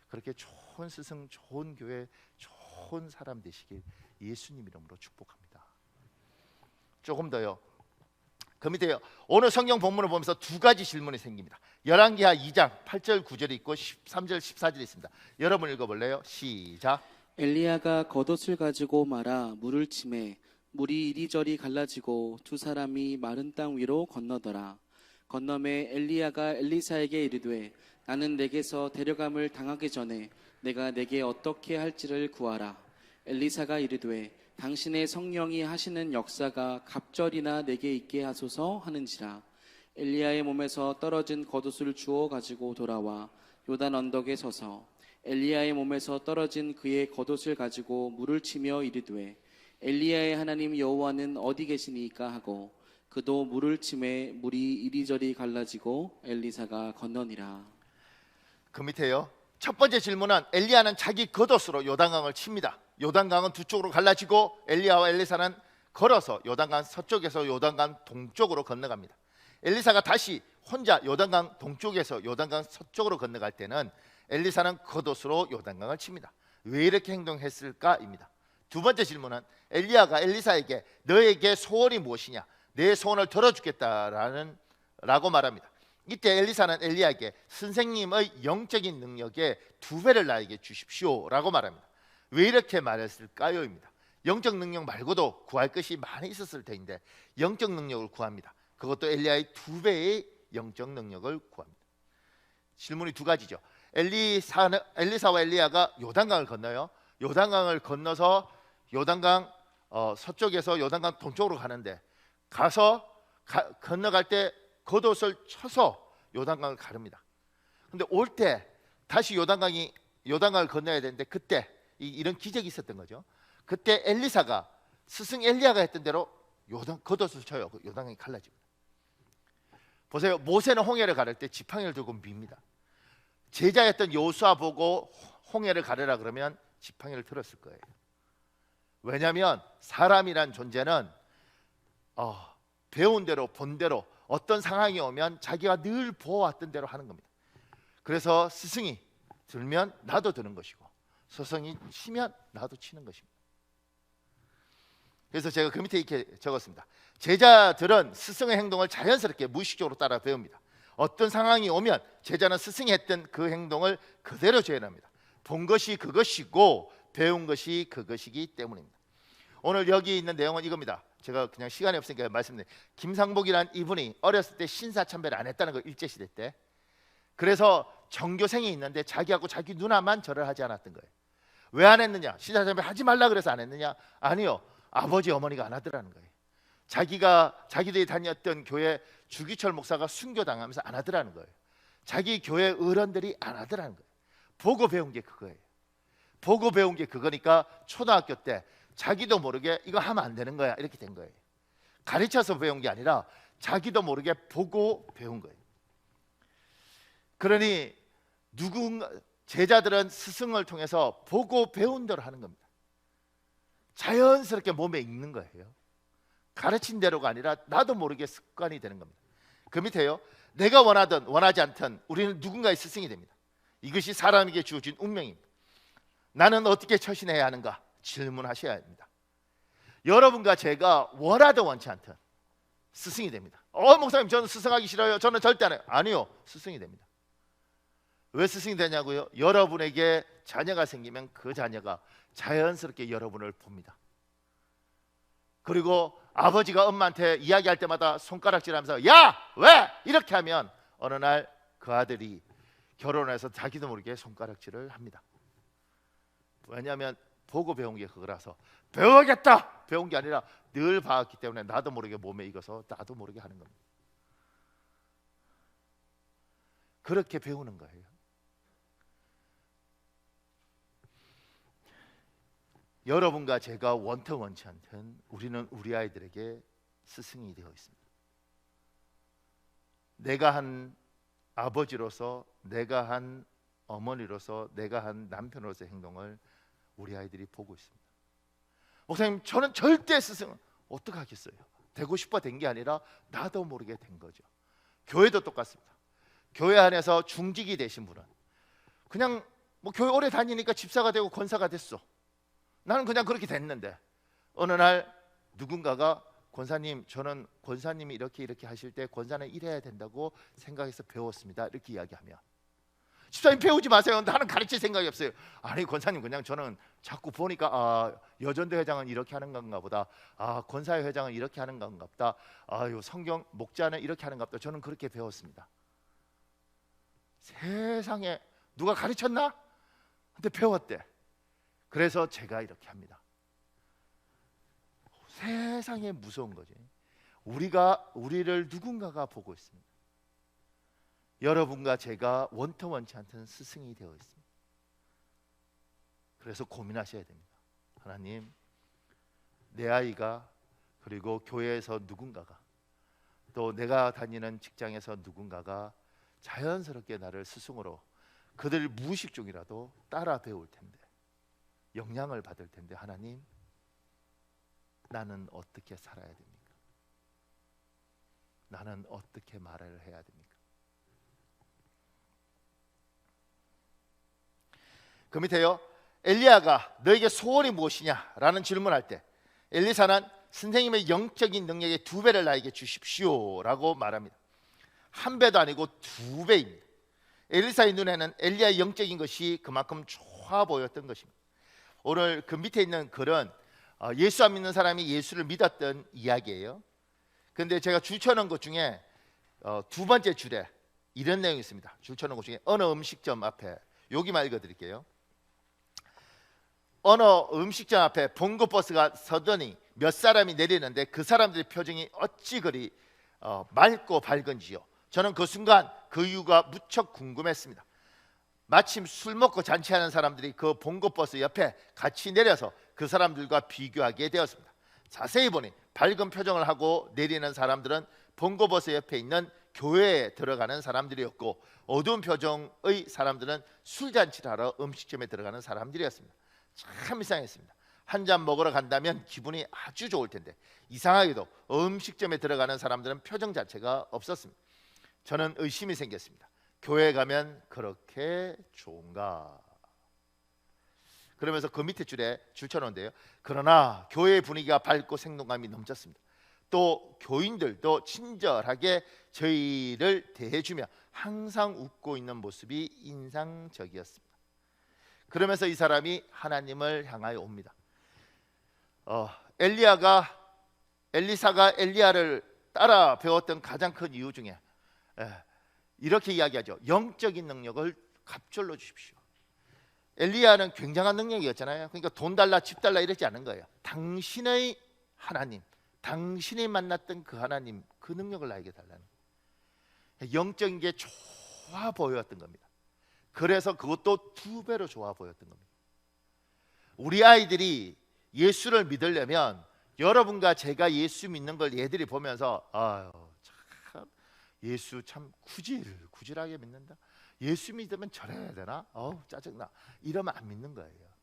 S1: 그렇게 좋은 스승, 좋은 교회, 좋은 사람 되시길 예수님 이름으로 축복합니다. 조금 더요. 그 밑에요. 오늘 성경 본문을 보면서 두 가지 질문이 생깁니다. 열왕기하 2장 8절 9절이 있고 13절 14절이 있습니다. 여러분 읽어볼래요? 시작.
S2: 엘리야가 겉옷을 가지고 말아 물을 치매 물이 이리저리 갈라지고 두 사람이 마른 땅 위로 건너더라. 건너매 엘리야가 엘리사에게 이르되 나는 내게서 데려감을 당하기 전에 내가 내게 어떻게 할지를 구하라. 엘리사가 이르되 당신의 성령이 하시는 역사가 갑절이나 내게 있게 하소서 하는지라. 엘리야의 몸에서 떨어진 겉옷을 주워 가지고 돌아와 요단 언덕에 서서 엘리야의 몸에서 떨어진 그의 겉옷을 가지고 물을 치며 이르되 엘리야의 하나님 여호와는 어디 계시니까 하고 그도 물을 치매 물이 이리저리 갈라지고 엘리사가 건너니라.
S1: 그 밑에요. 첫 번째 질문은 엘리야는 자기 겉옷으로 요단강을 칩니다. 요단강은 두 쪽으로 갈라지고 엘리야와 엘리사는 걸어서 요단강 서쪽에서 요단강 동쪽으로 건너갑니다. 엘리사가 다시 혼자 요단강 동쪽에서 요단강 서쪽으로 건너갈 때는 엘리사는 겉옷으로 요단강을 칩니다. 왜 이렇게 행동했을까입니다. 두 번째 질문은 엘리야가 엘리사에게 너에게 소원이 무엇이냐, 내 소원을 들어주겠다라고 말합니다. 이때 엘리사는 엘리야에게 선생님의 영적인 능력의 2배를 나에게 주십시오라고 말합니다. 왜 이렇게 말했을까요?입니다. 영적 능력 말고도 구할 것이 많이 있었을 텐데 영적 능력을 구합니다. 그것도 엘리야의 2배의 영적 능력을 구합니다. 질문이 두 가지죠. 엘리사와 엘리야가 요단강을 건너요. 요단강을 건너서 요단강 서쪽에서 요단강 동쪽으로 가는데 건너갈 때 겉옷을 쳐서 요단강을 가릅니다. 근데 올 때 다시 요단강을 건너야 되는데 그때 이런 기적이 있었던 거죠. 그때 엘리사가 스승 엘리야가 했던 대로 겉옷을 쳐요. 요단강이 갈라집니다. 보세요. 모세는 홍해를 가를 때 지팡이를 들고 밉니다. 제자였던 여호수아 보고 홍해를 가르라 그러면 지팡이를 들었을 거예요. 왜냐하면 사람이란 존재는 배운 대로 본 대로 어떤 상황이 오면 자기가 늘 보아왔던 대로 하는 겁니다. 그래서 스승이 들면 나도 드는 것이고 스승이 치면 나도 치는 것입니다. 그래서 제가 그 밑에 이렇게 적었습니다. 제자들은 스승의 행동을 자연스럽게 무의식적으로 따라 배웁니다. 어떤 상황이 오면 제자는 스승이 했던 그 행동을 그대로 재현합니다. 본 것이 그것이고 배운 것이 그것이기 때문입니다. 오늘 여기 있는 내용은 이겁니다. 제가 그냥 시간이 없으니까 말씀드려요. 김상복이라는 이분이 어렸을 때 신사참배를 안 했다는 거, 일제시대 때. 그래서 전교생이 있는데 자기하고 자기 누나만 절을 하지 않았던 거예요. 왜 안 했느냐? 시사자매 하지 말라 그래서 안 했느냐? 아니요. 아버지 어머니가 안 하더라는 거예요. 자기들이 다녔던 교회 주기철 목사가 순교당하면서 안 하더라는 거예요. 자기 교회 어른들이 안 하더라는 거예요. 보고 배운 게 그거예요. 보고 배운 게 그거니까 초등학교 때 자기도 모르게 이거 하면 안 되는 거야 이렇게 된 거예요. 가르쳐서 배운 게 아니라 자기도 모르게 보고 배운 거예요. 그러니 제자들은 스승을 통해서 보고 배운 대로 하는 겁니다. 자연스럽게 몸에 익는 거예요. 가르친 대로가 아니라 나도 모르게 습관이 되는 겁니다. 그 밑에요. 내가 원하든 원하지 않든 우리는 누군가의 스승이 됩니다. 이것이 사람에게 주어진 운명입니다. 나는 어떻게 처신해야 하는가 질문하셔야 합니다. 여러분과 제가 원하든 원치 않든 스승이 됩니다. 목사님 저는 스승하기 싫어요. 저는 절대 안 해요. 아니요. 스승이 됩니다. 왜 스승이 되냐고요? 여러분에게 자녀가 생기면 그 자녀가 자연스럽게 여러분을 봅니다. 그리고 아버지가 엄마한테 이야기할 때마다 손가락질하면서 야! 왜? 이렇게 하면 어느 날 그 아들이 결혼해서 자기도 모르게 손가락질을 합니다. 왜냐하면 보고 배운 게 그거라서 배워야겠다! 배운 게 아니라 늘 봐왔기 때문에 나도 모르게 몸에 익어서 나도 모르게 하는 겁니다. 그렇게 배우는 거예요. 여러분과 제가 원튼 원치 않든 우리는 우리 아이들에게 스승이 되어 있습니다. 내가 한 아버지로서, 내가 한 어머니로서, 내가 한 남편으로서의 행동을 우리 아이들이 보고 있습니다. 목사님 저는 절대 스승 어떻게 하겠어요? 되고 싶어 된 게 아니라 나도 모르게 된 거죠. 교회도 똑같습니다. 교회 안에서 중직이 되신 분은 그냥 뭐 교회 오래 다니니까 집사가 되고 권사가 됐어. 나는 그냥 그렇게 됐는데 어느 날 누군가가 권사님 저는 권사님이 이렇게 하실 때 권사는 이래야 된다고 생각해서 배웠습니다 이렇게 이야기하면 집사님 배우지 마세요. 나는 가르칠 생각이 없어요. 아니 권사님 그냥 저는 자꾸 보니까 여전대 회장은 이렇게 하는 건가 보다. 권사회 회장은 이렇게 하는 건가 보다. 요 성경 목자는 이렇게 하는가 보다. 저는 그렇게 배웠습니다. 세상에 누가 가르쳤나? 근데 배웠대. 그래서 제가 이렇게 합니다. 세상에 무서운 거지. 우리를 누군가가 보고 있습니다. 여러분과 제가 원터 원치 않던 스승이 되어 있습니다. 그래서 고민하셔야 됩니다. 하나님, 내 아이가 그리고 교회에서 누군가가 또 내가 다니는 직장에서 누군가가 자연스럽게 나를 스승으로 그들 무의식 중이라도 따라 배울 텐데 영향을 받을 텐데 하나님 나는 어떻게 살아야 됩니까? 나는 어떻게 말을 해야 됩니까? 그 밑에요. 엘리야가 너에게 소원이 무엇이냐? 라는 질문할 때 엘리사는 선생님의 영적인 능력의 2배를 나에게 주십시오 라고 말합니다. 1배도 아니고 2배입니다. 엘리사의 눈에는 엘리야의 영적인 것이 그만큼 좋아 보였던 것입니다. 오늘 그 밑에 있는 글은 예수 안 믿는 사람이 예수를 믿었던 이야기예요. 그런데 제가 줄쳐놓은 것 중에 2번째 줄에 이런 내용이 있습니다. 줄쳐놓은 것 중에 어느 음식점 앞에 여기만 읽어드릴게요. 어느 음식점 앞에 봉고버스가 서더니 몇 사람이 내리는데 그 사람들의 표정이 어찌 그리 맑고 밝은지요. 저는 그 순간 그 이유가 무척 궁금했습니다. 마침 술 먹고 잔치하는 사람들이 그 봉고버스 옆에 같이 내려서 그 사람들과 비교하게 되었습니다. 자세히 보니 밝은 표정을 하고 내리는 사람들은 봉고버스 옆에 있는 교회에 들어가는 사람들이었고 어두운 표정의 사람들은 술잔치를 하러 음식점에 들어가는 사람들이었습니다. 참 이상했습니다. 한 잔 먹으러 간다면 기분이 아주 좋을 텐데 이상하게도 음식점에 들어가는 사람들은 표정 자체가 없었습니다. 저는 의심이 생겼습니다. 교회에 가면 그렇게 좋은가? 그러면서 그 밑에 줄에 줄쳐놓은데요. 그러나 교회의 분위기가 밝고 생동감이 넘쳤습니다. 또 교인들도 친절하게 저희를 대해주며 항상 웃고 있는 모습이 인상적이었습니다. 그러면서 이 사람이 하나님을 향하여 옵니다. 엘리사가 엘리야를 따라 배웠던 가장 큰 이유 중에 이렇게 이야기하죠. 영적인 능력을 갑절로 주십시오. 엘리야는 굉장한 능력이었잖아요. 그러니까 돈 달라 집 달라 이러지 않은 거예요. 당신의 하나님, 당신이 만났던 그 하나님, 그 능력을 나에게 달라는 거예요. 영적인 게 좋아 보였던 겁니다. 그래서 그것도 2배로 좋아 보였던 겁니다. 우리 아이들이 예수를 믿으려면 여러분과 제가 예수 믿는 걸 얘들이 보면서 아유 참 예수 참 구질하게 믿는다. 예수 믿으면 저래야 되나? 어우 짜증나. 이러면 안 믿는 거예요.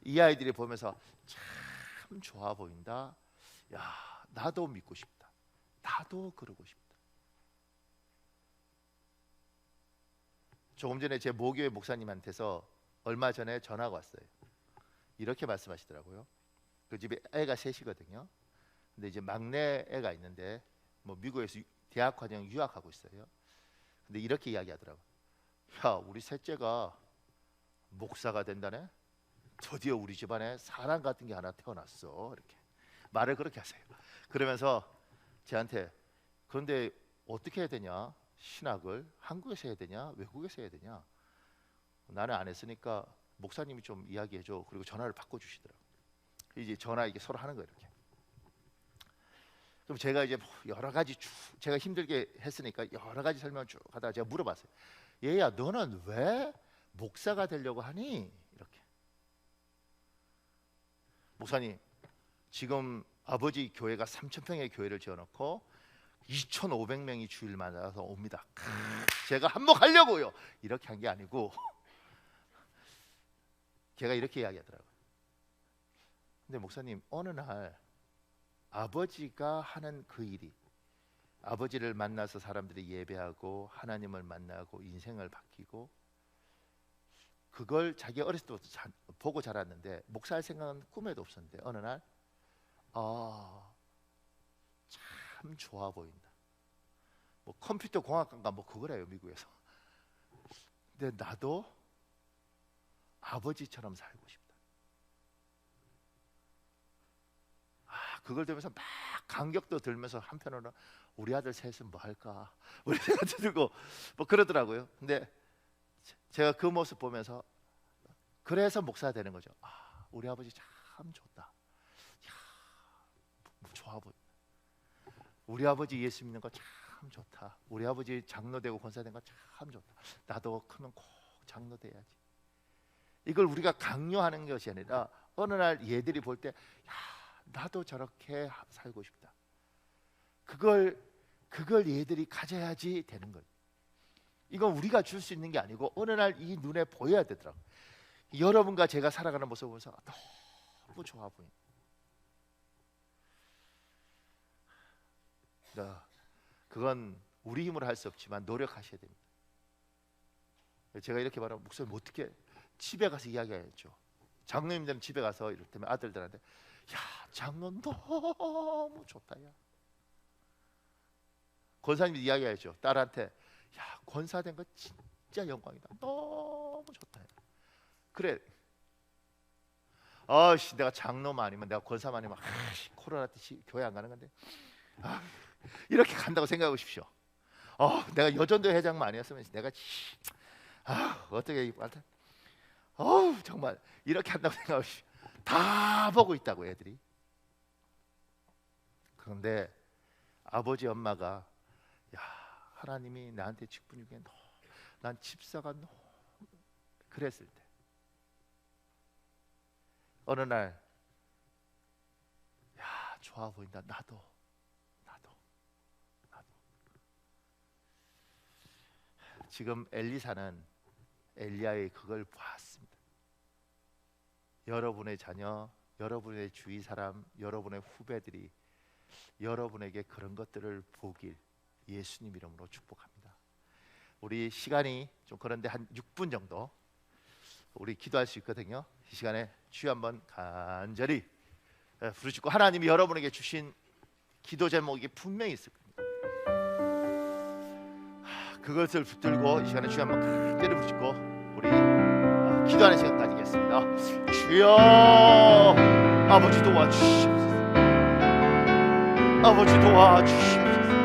S1: 이 아이들이 보면서 참 좋아 보인다. 야 나도 믿고 싶다. 나도 그러고 싶다. 조금 전에 제 모교회 목사님한테서 얼마 전에 전화가 왔어요. 이렇게 말씀하시더라고요. 그 집에 애가 셋이거든요. 근데 이제 막내 애가 있는데 뭐 미국에서 대학 과정 유학하고 있어요. 근데 이렇게 이야기하더라고요. 야 우리 셋째가 목사가 된다네. 드디어 우리 집안에 사람 같은 게 하나 태어났어. 이렇게 말을 그렇게 하세요. 그러면서 저한테 그런데 어떻게 해야 되냐? 신학을 한국에서 해야 되냐? 외국에서 해야 되냐? 나는 안 했으니까 목사님이 좀 이야기해줘. 그리고 전화를 바꿔주시더라고요. 이제 전화 이게 서로 하는 거예요. 이렇게. 그럼 제가 이제 여러 가지 제가 힘들게 했으니까 여러 가지 설명 쭉 하다가 제가 물어봤어요. 얘야 너는 왜 목사가 되려고 하니? 이렇게. 목사님 지금 아버지 교회가 3,000평의 교회를 지어놓고 2,500명이 주일마다 옵니다. 제가 한몫하려고요. 이렇게 한 게 아니고 걔가 이렇게 이야기하더라고요. 근데 목사님 어느 날 아버지가 하는 그 일이 아버지를 만나서 사람들이 예배하고 하나님을 만나고 인생을 바뀌고 그걸 자기 어렸을 때부터 보고 자랐는데 목사할 생각은 꿈에도 없었는데 어느 날 참 좋아 보인다. 뭐 컴퓨터 공학과인가 뭐 그거래요 미국에서. 근데 나도 아버지처럼 살고 싶다. 그걸 들으면서 막 감격도 들면서 한편으로는 우리 아들 셋은 뭐 할까 우리 생각도 들고 뭐 그러더라고요. 근데 제가 그 모습 보면서 그래서 목사가 되는 거죠. 우리 아버지 참 좋다. 좋아 보인다. 우리 아버지 예수 믿는 거 참 좋다. 우리 아버지 장로 되고 권사 된 거 참 좋다. 나도 크면 꼭 장로 돼야지. 이걸 우리가 강요하는 것이 아니라 어느 날 얘들이 볼 때 나도 저렇게 살고 싶다. 그걸 얘들이 가져야지 되는 거예요. 이건 우리가 줄 수 있는 게 아니고 어느 날 이 눈에 보여야 되더라고요. 여러분과 제가 살아가는 모습을 보면서 너무 좋아 보인다. 그건 우리 힘으로 할 수 없지만 노력하셔야 됩니다. 제가 이렇게 말하면 목사님 어떻게 집에 가서 이야기해야죠. 장로님들은 집에 가서 이를테면 아들들한테 야 장로 너무 좋다 야. 권사님 이야기해야죠. 딸한테 야 권사 된 거 진짜 영광이다. 너무 좋다 야. 그래. 내가 장로만 아니면 내가 권사만 아니면 코로나 때 교회 안 가는 건데 이렇게 간다고 생각하고 싶시오. 내가 여전도 회장만 아니었으면 내가 어떻게 정말 이렇게 한다고 생각하고 싶시오. 다 보고 있다고 애들이. 그런데 아버지 엄마가 야 하나님이 나한테 직분 중에 난 집사가 너무 그랬을 때 어느 날 야 좋아 보인다. 나도 지금 엘리사는 엘리야의 그걸 보았습니다. 여러분의 자녀, 여러분의 주위 사람, 여러분의 후배들이 여러분에게 그런 것들을 보길 예수님 이름으로 축복합니다. 우리 시간이 좀 그런데 한 6분 정도 우리 기도할 수 있거든요. 이 시간에 주여 한번 간절히 부르짖고 하나님이 여러분에게 주신 기도 제목이 분명히 있을 겁니다. 그것을 붙들고 이 시간에 주여 한번 간절히 부르짖고 우리 기도하는 시간 가지겠습니다. 주여 아버지 도와주시옵소서. 아버지 도와주시옵소서.